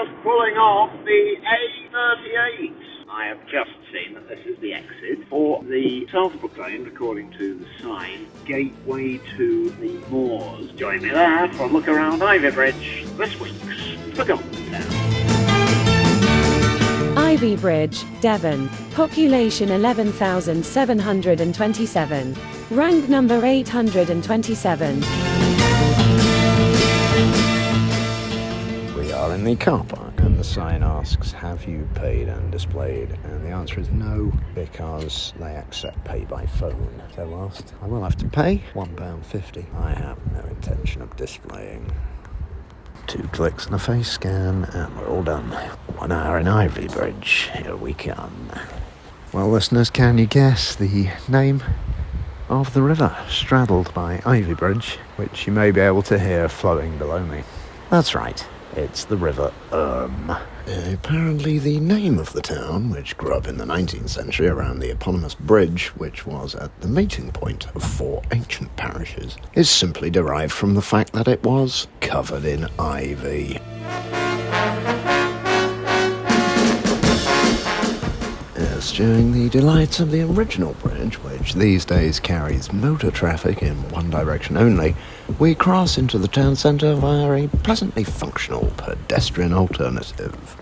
just pulling off the A38. I have just seen that this is the exit for the self-proclaimed, according to the sign, gateway to the moors. Join me there for a look around Ivybridge, this week's Forgotten Town. Ivybridge, Devon. Population 11,727. Rank number 827. We are in the car park and the sign asks, have you paid and displayed? And the answer is no, because they accept pay by phone. So whilst I will have to pay £1.50, I have no intention of displaying. 2 clicks and a face scan, and we're all done. 1 hour in Ivybridge. Here we come. Well, listeners, can you guess the name of the river straddled by Ivybridge, which you may be able to hear flowing below me? That's right. It's the River Apparently the name of the town, which grew up in the 19th century around the eponymous bridge, which was at the meeting point of 4 ancient parishes, is simply derived from the fact that it was covered in ivy. Eschewing the delights of the original bridge, which these days carries motor traffic in one direction only, we cross into the town centre via a pleasantly functional pedestrian alternative.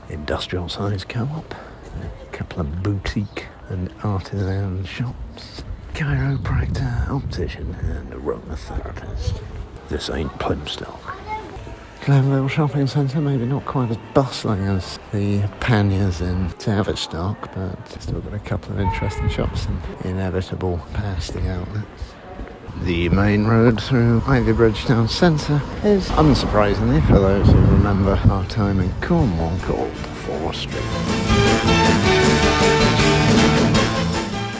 Industrial-sized co-op, a couple of boutique and artisan shops, chiropractor, optician and aromatherapist. This ain't Plymstock. Glenville Shopping Centre, maybe not quite as bustling as the panniers in Tavistock, but still got a couple of interesting shops and inevitable pasty outlets. The main road through Ivybridge town centre is, unsurprisingly for those who remember our time in Cornwall, called 4 Street.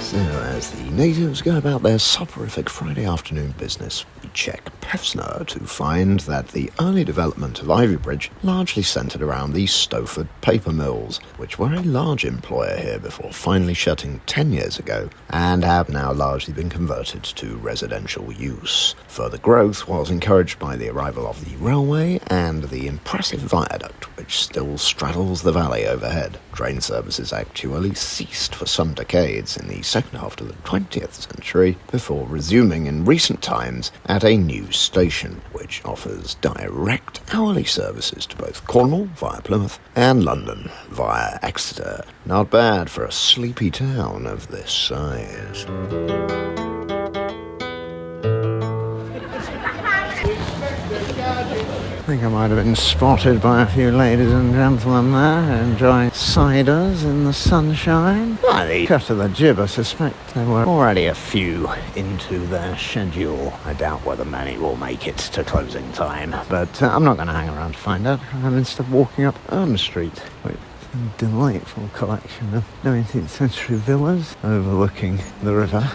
So, as the natives go about their soporific Friday afternoon business, we check Pevsner to find that the early development of Ivybridge largely centred around the Stowford paper mills, which were a large employer here before finally shutting 10 years ago, and have now largely been converted to residential use. Further growth was encouraged by the arrival of the railway and the impressive viaduct which still straddles the valley overhead. Train services actually ceased for some decades in the second half of the 20th century, before resuming in recent times at a new station, which offers direct hourly services to both Cornwall via Plymouth and London via Exeter. Not bad for a sleepy town of this size. I think I might have been spotted by a few ladies and gentlemen there enjoying ciders in the sunshine. By the cut of the jib, I suspect there were already a few into their schedule. I doubt whether many will make it to closing time, but I'm not going to hang around to find out. I'm instead walking up Elm Street, which is a delightful collection of 19th century villas overlooking the river.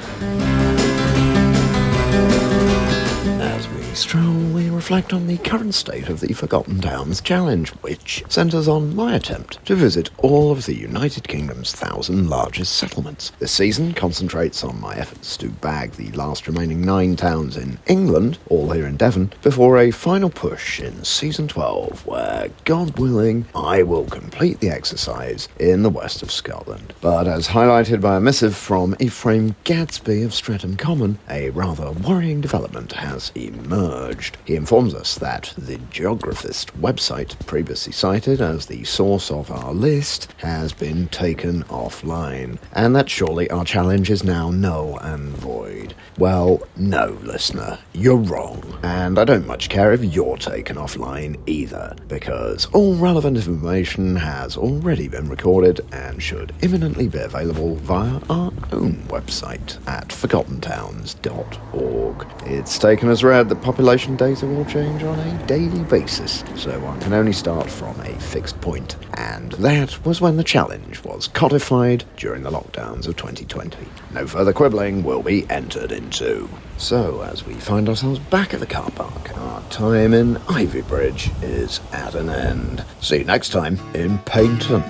As we stroll, we reflect on the current state of the Forgotten Towns Challenge, which centres on my attempt to visit all of the United Kingdom's 1,000 largest settlements. This season concentrates on my efforts to bag the last remaining 9 towns in England, all here in Devon, before a final push in Season 12, where, God willing, I will complete the exercise in the west of Scotland. But as highlighted by a missive from Ephraim Gadsby of Streatham Common, a rather worrying development has emerged. He informs us that the geographist website previously cited as the source of our list has been taken offline, and that surely our challenge is now null and void. Well, no, listener, you're wrong, and I don't much care if you're taken offline either, because all relevant information has already been recorded and should imminently be available via our own website at forgottentowns.org. It's taken as read that population data will change on a daily basis, so one can only start from a fixed point, and that was when the challenge was codified during the lockdowns of 2020. No further quibbling will be entered into. So, as we find ourselves back at the car park, our time in Ivybridge is at an end. See you next time in Paynton.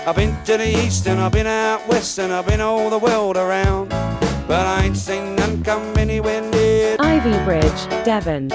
I've been to the east and I've been out west and I've been all the world around, but I ain't seen none come anywhere near Ivybridge, Devon.